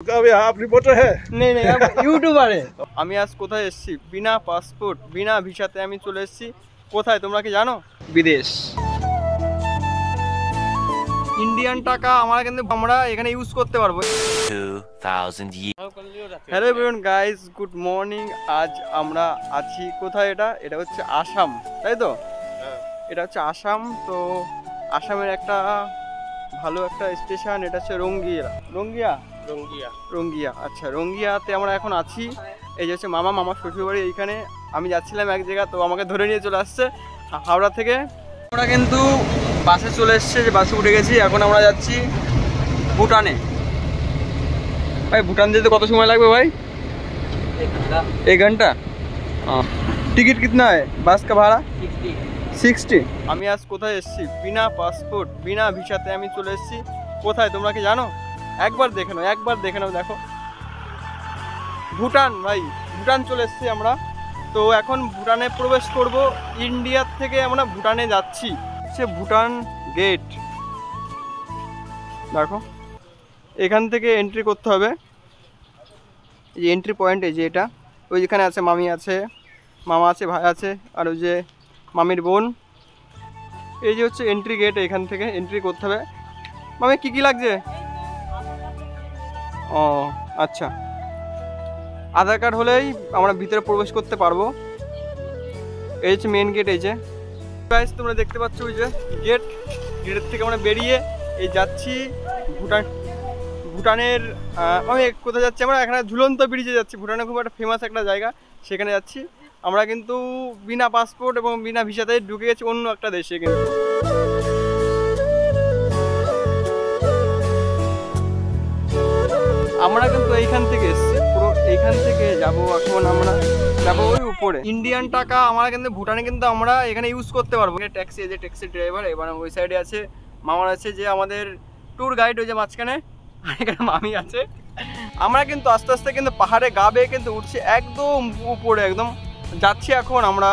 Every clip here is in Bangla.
आप रिपोर्टर है? नहीं नहीं, आप यूट्यूबर है। আমি আজ কোথায় এসেছি? বিনা পাসপোর্ট বিনা ভিসাতে আমি চলে এসেছি কোথায় তোমরা কি জানো? বিদেশ। ইন্ডিয়ান টাকা আমরা এখানে ইউজ করতে পারবো। 2000 hello everyone guys, good morning. আজ আমরা আছি কোথায়? এটা হচ্ছে আসাম, তাই তো? এটা হচ্ছে আসাম। তো আসামের একটা ভালো একটা স্টেশন, এটা হচ্ছে রঙ্গিয়া। আচ্ছা, রঙ্গিয়াতে আমরা এখন আছি। এই যে হচ্ছে মামার শ্বশুরবাড়ি এইখানে। আমি যাচ্ছিলাম এক জায়গা, তো আমাকে ধরে নিয়ে চলে আসছে হাওড়া থেকে। আমরা কিন্তু বাসে চলে এসছে, যে বাসে উঠে গেছি। এখন আমরা যাচ্ছি ভুটানে। ভাই ভুটান যেতে কত সময় লাগবে ভাই? 1 घंटा। टिकट कितना है बस का भाड़ा? 60। আমি আজ কোথায় এসেছি? বিনা পাসপোর্ট বিনা ভিসাতে আমি চলে এসেছি কোথায় তোমরা কি জানো? একবার দেখে নাও, দেখো ভুটান। ভাই ভুটান চলে এসেছি আমরা। তো এখন ভুটানে প্রবেশ করব। ইন্ডিয়ার থেকে আমরা ভুটানে যাচ্ছি। হচ্ছে ভুটান গেট, দেখো এখান থেকে এন্ট্রি করতে হবে। এই যে এন্ট্রি পয়েন্ট, এই যে এটা। ওই যেখানে আছে মামি আছে, মামা আছে, ভাই আছে, আর ওই যে মামির বোন। এই যে হচ্ছে এন্ট্রি গেট, এখান থেকে এন্ট্রি করতে হবে। মামি কি লাগছে? ও আচ্ছা, আধার কার্ড হলেই আমরা ভিতরে প্রবেশ করতে পারবো। এই হচ্ছে মেন গেট। এই যে গাইস তোমরা দেখতে পাচ্ছ, ওই যে গেটের থেকে আমরা বেরিয়ে এই যাচ্ছি ভুটানের। আমি কোথায় যাচ্ছি? আমরা এখানে ঝুলন্ত ব্রিজে যাচ্ছি। ভুটানে খুব একটা ফেমাস একটা জায়গা, সেখানে যাচ্ছি আমরা। কিন্তু বিনা পাসপোর্ট এবং বিনা ভিসাতে ঢুকে গেছি অন্য একটা দেশে। কিন্তু আমরা কিন্তু এইখান থেকে এসেছি, পুরো এইখান থেকে যাবো। এখন আমরা যাবো ওই উপরে। ইন্ডিয়ান টাকা আমরা কিন্তু ভুটানে কিন্তু আমরা এখানে ইউজ করতে পারবো। ট্যাক্সি, এই যে ট্যাক্সি ড্রাইভার, এবার ওই সাইডে আছে মামার আছে, যে আমাদের ট্যুর গাইড, ওই যে মাঝখানে। আর এখানে মামি আছে। আমরা কিন্তু আস্তে আস্তে কিন্তু পাহাড়ে গা বেয়ে কিন্তু উঠছি একদম উপরে, একদম যাচ্ছি। এখন আমরা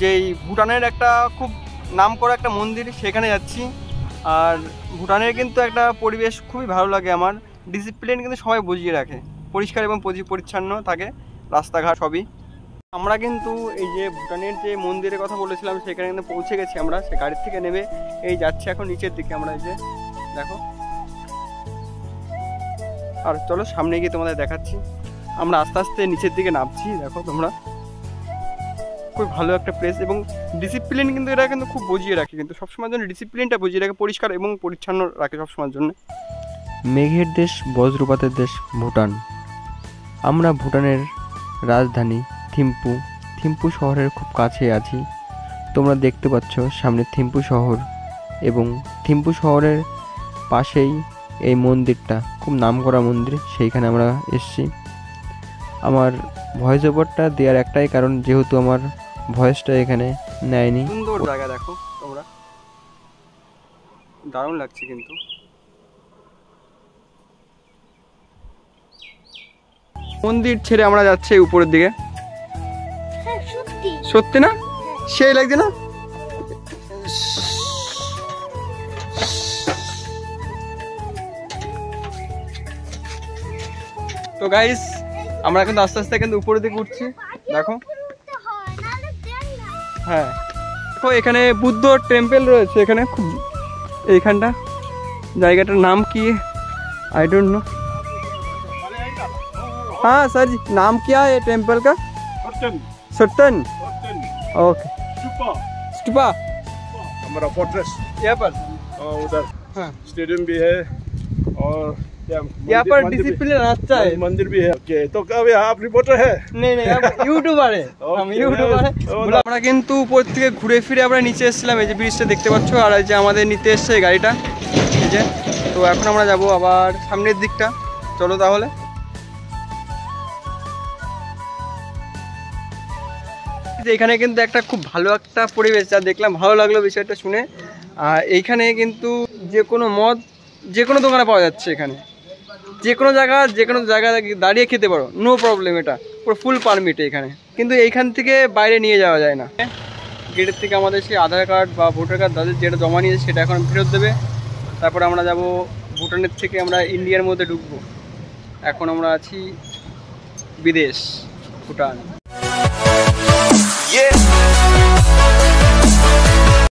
যেই ভুটানের একটা খুব নাম করা একটা মন্দির, সেখানে যাচ্ছি। আর ভুটানের কিন্তু একটা পরিবেশ খুবই ভালো লাগে আমার। ডিসিপ্লিন কিন্তু সবাই বুঝিয়ে রাখে, পরিষ্কার এবং পরিচ্ছন্ন থাকে রাস্তাঘাট সবই। আমরা কিন্তু এই যে ভুটানের যে মন্দিরের কথা বলেছিলাম, সেখানে কিন্তু পৌঁছে গেছি আমরা। সে গাড়ির থেকে নেমে এই যাচ্ছি এখন নিচের দিকে আমরা। এই যে দেখো, আর চলো সামনে গিয়ে তোমাদের দেখাচ্ছি। আমরা আস্তে আস্তে নিচের দিকে নামছি, দেখো তোমরা। খুব ভালো একটা প্লেস, এবং ডিসিপ্লিন কিন্তু এটা কিন্তু খুব বুঝিয়ে রাখে, কিন্তু সবসময়ের জন্য ডিসিপ্লিনটা বুঝিয়ে রাখে, পরিষ্কার এবং পরিচ্ছন্ন রাখে সবসময়ের জন্য। মেঘের দেশ, বজ্রপাতের দেশ ভুটান। আমরা ভুটানের রাজধানী থিম্পু শহরের খুব কাছে আছি। তোমরা দেখতে পাচ্ছ সামনে থিম্পু শহর, এবং থিম্পু শহরের পাশেই এই মন্দিরটা, খুব নামকরা মন্দির, সেইখানে আমরা এসেছি। আমার ভয়েস ওভারটা দেওয়ার একটাই কারণ, যেহেতু আমার ভয়েসটা এখানে নেয়নি। সুন্দর জায়গা, দেখো তোমরা, দারুণ লাগছে কিন্তু। মন্দির ছেড়ে আমরা যাচ্ছি উপরের দিকে। সত্যি না? সেই লাগছে না? তো গাইস আমরা কিন্তু আস্তে আস্তে কিন্তু উপরের দিকে উঠছি, দেখো। হ্যাঁ দেখো, এখানে বুদ্ধ টেম্পল রয়েছে এখানে। খুব এইখানটা, জায়গাটার নাম কি आई डोंट नो। हाँ सर जी, नाम क्या है टेम्पल का? सत्तन। ओके। स्टूपा हमारा फोर्ट्रेस यहाँ पर। उधर हाँ, स्टेडियम भी है, और यहाँ पर डिसिप्लिन अच्छा है, मंदिर भी है। ओके, तो कब आप रिपोर्टर है? नहीं नहीं, आप यूट्यूबर है। हम यूट्यूबर है। আমরা কিন্তু উপর থেকে ঘুরে ফিরে আমরা নিচে এসেছিলাম। এই যে ব্রিজটা দেখতে পাচ্ছ, আর এই যে আমাদের নিতে এসছে এই গাড়িটা, এই যে। তো এখন আমরা যাব আবার সামনের দিকটা। চলো তাহলে। এখানে কিন্তু একটা খুব ভালো একটা পরিবেশ, যা দেখলাম ভালো লাগলো বিষয়টা শুনে। আর এইখানে কিন্তু যে কোনো মদ যে কোনো দোকানে পাওয়া যাচ্ছে। এখানে যে কোনো জায়গায় দাঁড়িয়ে খেতে পারো, নো প্রবলেম। এটা পুরো ফুল পারমিট এখানে, কিন্তু এইখান থেকে বাইরে নিয়ে যাওয়া যায় না। গেটের থেকে আমাদের সেই আধার কার্ড বা ভোটার কার্ড তাদের যেটা জমা নিয়েছে সেটা এখন ফেরত দেবে। তারপরে আমরা যাব ভুটানের থেকে আমরা ইন্ডিয়ার মধ্যে ঢুকবো। এখন আমরা আছি বিদেশ ভুটান।